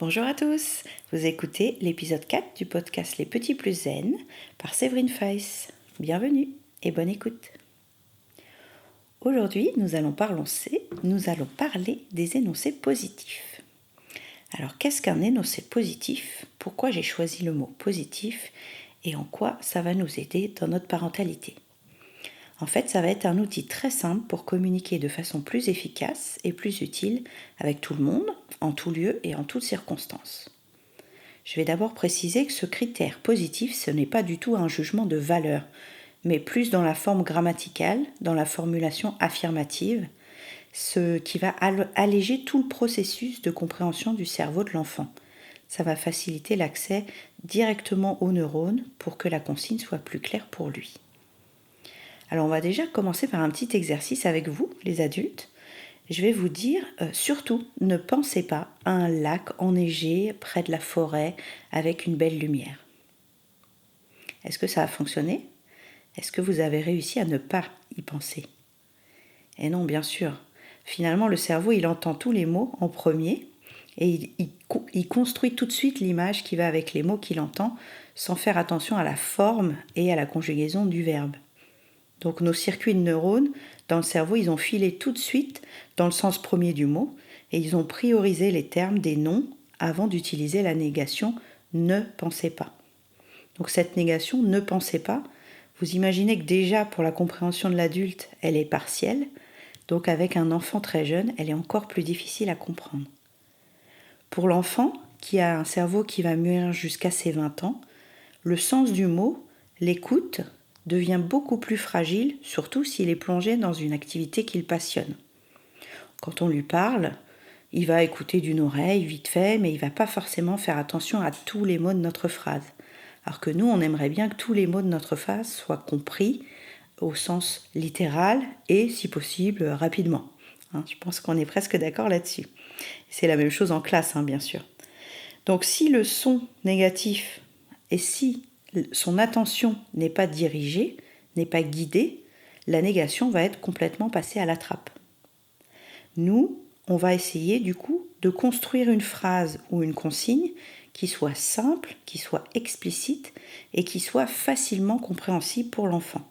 Bonjour à tous, vous écoutez l'épisode 4 du podcast Les Petits Plus Zen par Séverine Feiss. Bienvenue et bonne écoute. Aujourd'hui, nous allons parler des énoncés positifs. Alors, qu'est-ce qu'un énoncé positif ? Pourquoi j'ai choisi le mot positif et en quoi ça va nous aider dans notre parentalité ? En fait, ça va être un outil très simple pour communiquer de façon plus efficace et plus utile avec tout le monde, en tout lieu et en toutes circonstances. Je vais d'abord préciser que ce critère positif, ce n'est pas du tout un jugement de valeur, mais plus dans la forme grammaticale, dans la formulation affirmative, ce qui va alléger tout le processus de compréhension du cerveau de l'enfant. Ça va faciliter l'accès directement aux neurones pour que la consigne soit plus claire pour lui. Alors on va déjà commencer par un petit exercice avec vous, les adultes. Je vais vous dire, surtout, ne pensez pas à un lac enneigé près de la forêt avec une belle lumière. Est-ce que ça a fonctionné ? Est-ce que vous avez réussi à ne pas y penser ? Et non, bien sûr. Finalement, le cerveau, il entend tous les mots en premier et il construit tout de suite l'image qui va avec les mots qu'il entend sans faire attention à la forme et à la conjugaison du verbe. Donc nos circuits de neurones dans le cerveau, ils ont filé tout de suite dans le sens premier du mot et ils ont priorisé les termes des noms avant d'utiliser la négation « ne pensez pas ». Donc cette négation « ne pensez pas », vous imaginez que déjà pour la compréhension de l'adulte, elle est partielle, donc avec un enfant très jeune, elle est encore plus difficile à comprendre. Pour l'enfant, qui a un cerveau qui va mûrir jusqu'à ses 20 ans, le sens du mot, l'écoute, devient beaucoup plus fragile, surtout s'il est plongé dans une activité qu'il passionne. Quand on lui parle, il va écouter d'une oreille, vite fait, mais il ne va pas forcément faire attention à tous les mots de notre phrase. Alors que nous, on aimerait bien que tous les mots de notre phrase soient compris au sens littéral et, si possible, rapidement. Je pense qu'on est presque d'accord là-dessus. C'est la même chose en classe, bien sûr. Donc si le son négatif et si son attention n'est pas dirigée, n'est pas guidée, la négation va être complètement passée à la trappe. Nous, on va essayer du coup de construire une phrase ou une consigne qui soit simple, qui soit explicite et qui soit facilement compréhensible pour l'enfant.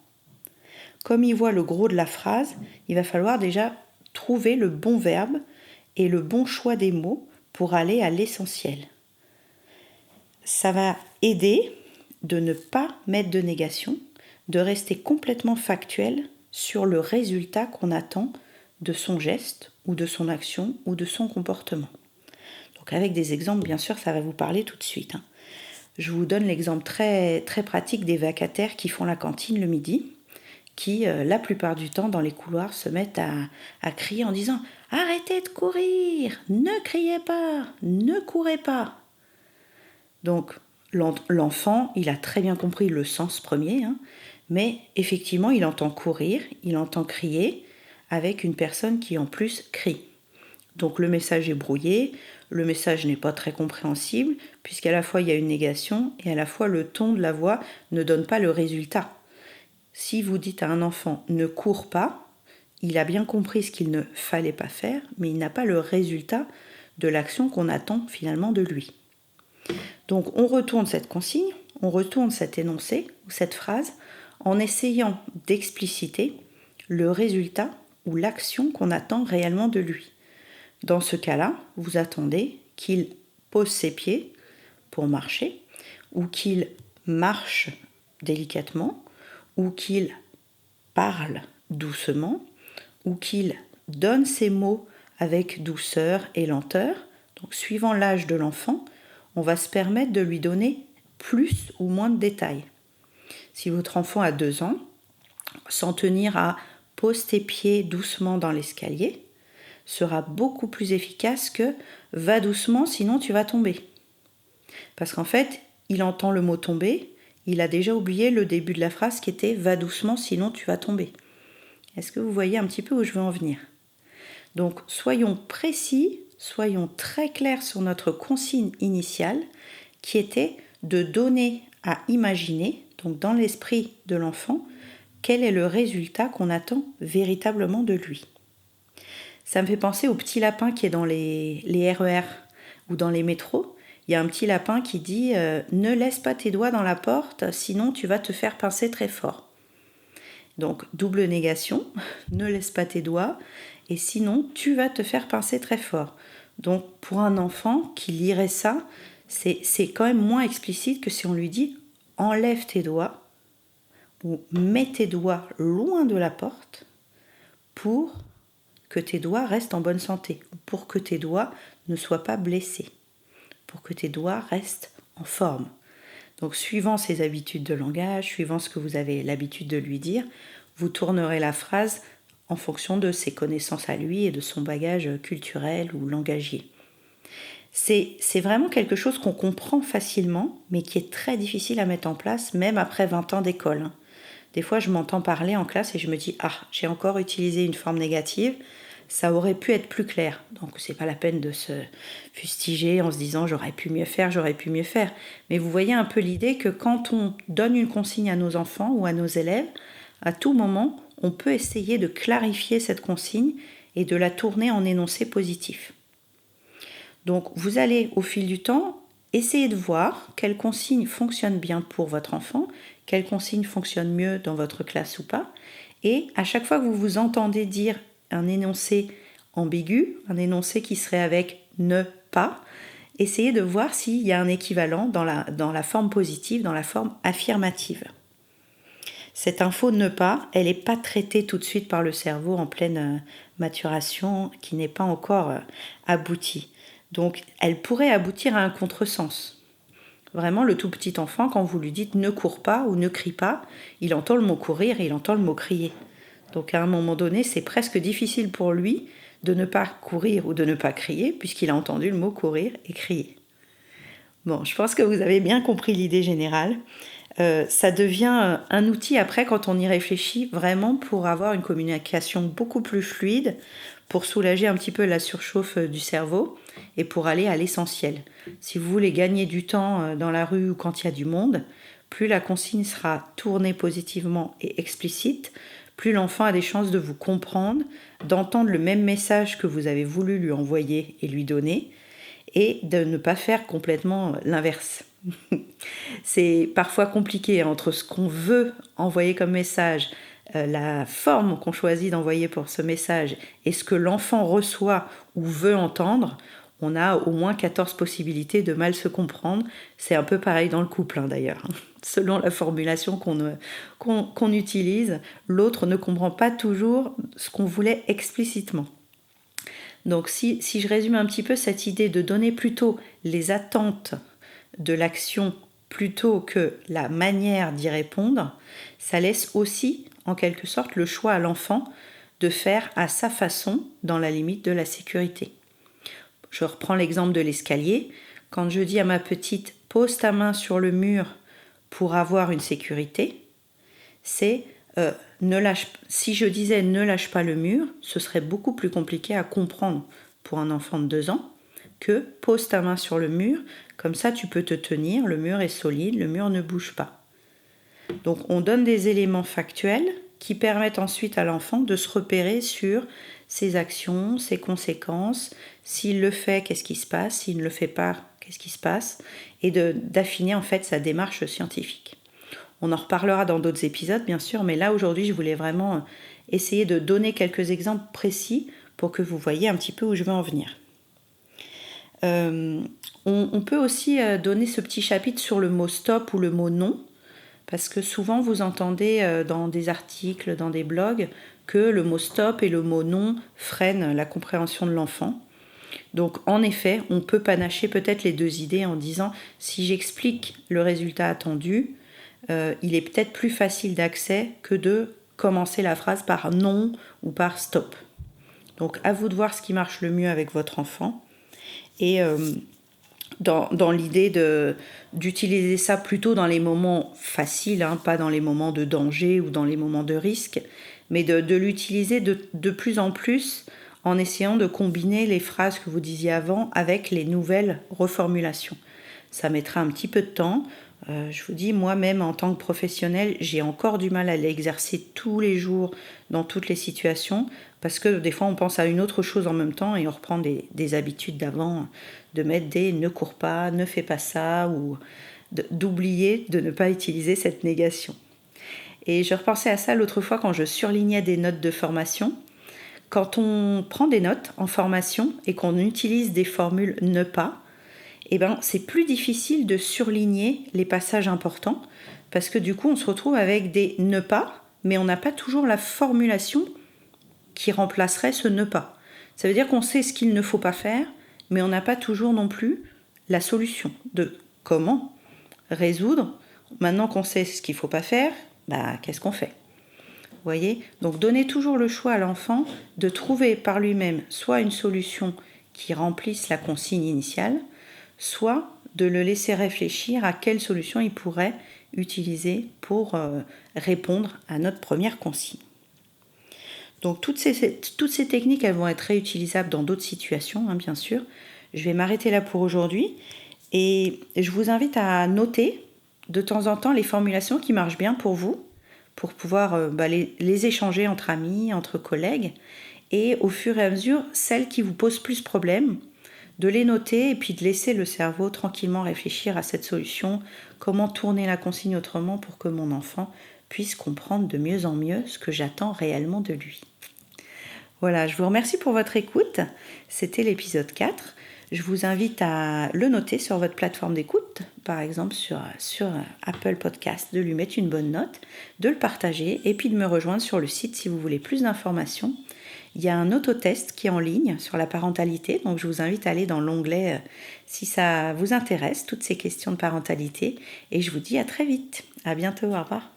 Comme il voit le gros de la phrase, il va falloir déjà trouver le bon verbe et le bon choix des mots pour aller à l'essentiel. Ça va aider de ne pas mettre de négation, de rester complètement factuel sur le résultat qu'on attend de son geste ou de son action ou de son comportement. Donc avec des exemples, bien sûr, ça va vous parler tout de suite. Je vous donne l'exemple très, très pratique des vacataires qui font la cantine le midi, qui, la plupart du temps, dans les couloirs, se mettent à crier en disant « Arrêtez de courir, ne criez pas, ne courez pas ». Donc, l'enfant, il a très bien compris le sens premier, mais effectivement, il entend courir, il entend crier avec une personne qui en plus crie. Donc le message est brouillé, le message n'est pas très compréhensible, puisqu'à la fois il y a une négation et à la fois le ton de la voix ne donne pas le résultat. Si vous dites à un enfant « ne cours pas », il a bien compris ce qu'il ne fallait pas faire, mais il n'a pas le résultat de l'action qu'on attend finalement de lui. Donc on retourne cette consigne, on retourne cet énoncé ou cette phrase en essayant d'expliciter le résultat ou l'action qu'on attend réellement de lui. Dans ce cas-là, vous attendez qu'il pose ses pieds pour marcher, ou qu'il marche délicatement, ou qu'il parle doucement, ou qu'il donne ses mots avec douceur et lenteur. Donc suivant l'âge de l'enfant, on va se permettre de lui donner plus ou moins de détails. Si votre enfant a 2 ans, s'en tenir à « pose tes pieds doucement dans l'escalier » sera beaucoup plus efficace que « va doucement sinon tu vas tomber ». Parce qu'en fait, il entend le mot « tomber », il a déjà oublié le début de la phrase qui était « va doucement sinon tu vas tomber ». Est-ce que vous voyez un petit peu où je veux en venir ? Donc soyons précis, soyons très clairs sur notre consigne initiale qui était de donner à imaginer, donc dans l'esprit de l'enfant, quel est le résultat qu'on attend véritablement de lui. Ça me fait penser au petit lapin qui est dans les RER, ou dans les métros, il y a un petit lapin qui dit ne laisse pas tes doigts dans la porte, sinon tu vas te faire pincer très fort. Donc double négation, ne laisse pas tes doigts, et sinon tu vas te faire pincer très fort. Donc pour un enfant qui lirait ça, c'est quand même moins explicite que si on lui dit enlève tes doigts ou mets tes doigts loin de la porte pour que tes doigts restent en bonne santé, ou pour que tes doigts ne soient pas blessés, pour que tes doigts restent en forme. Donc suivant ses habitudes de langage, suivant ce que vous avez l'habitude de lui dire, vous tournerez la phrase en fonction de ses connaissances à lui et de son bagage culturel ou langagier. C'est vraiment quelque chose qu'on comprend facilement, mais qui est très difficile à mettre en place, même après 20 ans d'école. Des fois, je m'entends parler en classe et je me dis « Ah, j'ai encore utilisé une forme négative, ça aurait pu être plus clair. » Donc, c'est pas la peine de se fustiger en se disant « J'aurais pu mieux faire, j'aurais pu mieux faire. » Mais vous voyez un peu l'idée que quand on donne une consigne à nos enfants ou à nos élèves, à tout moment, on peut essayer de clarifier cette consigne et de la tourner en énoncé positif. Donc, vous allez, au fil du temps, essayer de voir quelle consigne fonctionne bien pour votre enfant, quelle consigne fonctionne mieux dans votre classe ou pas. Et à chaque fois que vous vous entendez dire un énoncé ambigu, un énoncé qui serait avec « ne pas », essayez de voir s'il y a un équivalent dans la forme positive, dans la forme affirmative. Cette info « ne pas », elle n'est pas traitée tout de suite par le cerveau en pleine maturation, qui n'est pas encore aboutie. Donc, elle pourrait aboutir à un contresens. Vraiment, le tout petit enfant, quand vous lui dites « ne cours pas » ou « ne crie pas », il entend le mot « courir » et il entend le mot « crier ». Donc, à un moment donné, c'est presque difficile pour lui de ne pas courir ou de ne pas crier, puisqu'il a entendu le mot « courir » et « crier ». Bon, je pense que vous avez bien compris l'idée générale. Ça devient un outil après, quand on y réfléchit, vraiment pour avoir une communication beaucoup plus fluide, pour soulager un petit peu la surchauffe du cerveau et pour aller à l'essentiel. Si vous voulez gagner du temps dans la rue ou quand il y a du monde, plus la consigne sera tournée positivement et explicite, plus l'enfant a des chances de vous comprendre, d'entendre le même message que vous avez voulu lui envoyer et lui donner, et de ne pas faire complètement l'inverse. C'est parfois compliqué entre ce qu'on veut envoyer comme message, la forme qu'on choisit d'envoyer pour ce message et ce que l'enfant reçoit ou veut entendre. On a au moins 14 possibilités de mal se comprendre. C'est un peu pareil dans le couple d'ailleurs. Selon la formulation qu'on utilise, l'autre ne comprend pas toujours ce qu'on voulait explicitement. Donc si je résume un petit peu cette idée de donner plutôt les attentes de l'action plutôt que la manière d'y répondre, ça laisse aussi en quelque sorte le choix à l'enfant de faire à sa façon dans la limite de la sécurité. Je reprends l'exemple de l'escalier. Quand je dis à ma petite « pose ta main sur le mur pour avoir une sécurité », c'est si je disais « ne lâche pas le mur », ce serait beaucoup plus compliqué à comprendre pour un enfant de 2 ans que « pose ta main sur le mur », comme ça tu peux te tenir, le mur est solide, le mur ne bouge pas. Donc on donne des éléments factuels qui permettent ensuite à l'enfant de se repérer sur ses actions, ses conséquences, s'il le fait, qu'est-ce qui se passe, s'il ne le fait pas, qu'est-ce qui se passe, et d'affiner en fait sa démarche scientifique. On en reparlera dans d'autres épisodes bien sûr, mais là aujourd'hui je voulais vraiment essayer de donner quelques exemples précis pour que vous voyez un petit peu où je veux en venir. On peut aussi donner ce petit chapitre sur le mot stop ou le mot non, parce que souvent vous entendez dans des articles, dans des blogs, que le mot stop et le mot non freinent la compréhension de l'enfant. Donc en effet, on peut panacher peut-être les deux idées en disant si j'explique le résultat attendu, il est peut-être plus facile d'accès que de commencer la phrase par non ou par stop. Donc à vous de voir ce qui marche le mieux avec votre enfant. Et dans l'idée d'utiliser ça plutôt dans les moments faciles, pas dans les moments de danger ou dans les moments de risque, mais de l'utiliser de plus en plus en essayant de combiner les phrases que vous disiez avant avec les nouvelles reformulations. Ça mettra un petit peu de temps. Je vous dis, moi-même, en tant que professionnelle, j'ai encore du mal à l'exercer tous les jours dans toutes les situations parce que des fois, on pense à une autre chose en même temps et on reprend des habitudes d'avant, de mettre des « ne cours pas »,« ne fais pas ça » ou d'oublier de ne pas utiliser cette négation. Et je repensais à ça l'autre fois quand je surlignais des notes de formation. Quand on prend des notes en formation et qu'on utilise des formules « ne pas », c'est plus difficile de surligner les passages importants parce que du coup, on se retrouve avec des « ne pas », mais on n'a pas toujours la formulation qui remplacerait ce « ne pas ». Ça veut dire qu'on sait ce qu'il ne faut pas faire, mais on n'a pas toujours non plus la solution de comment résoudre. Maintenant qu'on sait ce qu'il ne faut pas faire, qu'est-ce qu'on fait ? Vous voyez ? Donc, donnez toujours le choix à l'enfant de trouver par lui-même soit une solution qui remplisse la consigne initiale, soit de le laisser réfléchir à quelle solution il pourrait utiliser pour répondre à notre première consigne. Donc toutes ces techniques, elles vont être réutilisables dans d'autres situations, bien sûr. Je vais m'arrêter là pour aujourd'hui et je vous invite à noter de temps en temps les formulations qui marchent bien pour vous, pour pouvoir les échanger entre amis, entre collègues, et au fur et à mesure, celles qui vous posent plus problème, de les noter et puis de laisser le cerveau tranquillement réfléchir à cette solution, comment tourner la consigne autrement pour que mon enfant puisse comprendre de mieux en mieux ce que j'attends réellement de lui. Voilà, je vous remercie pour votre écoute. C'était l'épisode 4. Je vous invite à le noter sur votre plateforme d'écoute, par exemple sur Apple Podcast, de lui mettre une bonne note, de le partager et puis de me rejoindre sur le site si vous voulez plus d'informations. Il y a un autotest qui est en ligne sur la parentalité, donc je vous invite à aller dans l'onglet si ça vous intéresse, toutes ces questions de parentalité. Et je vous dis à très vite. À bientôt, au revoir.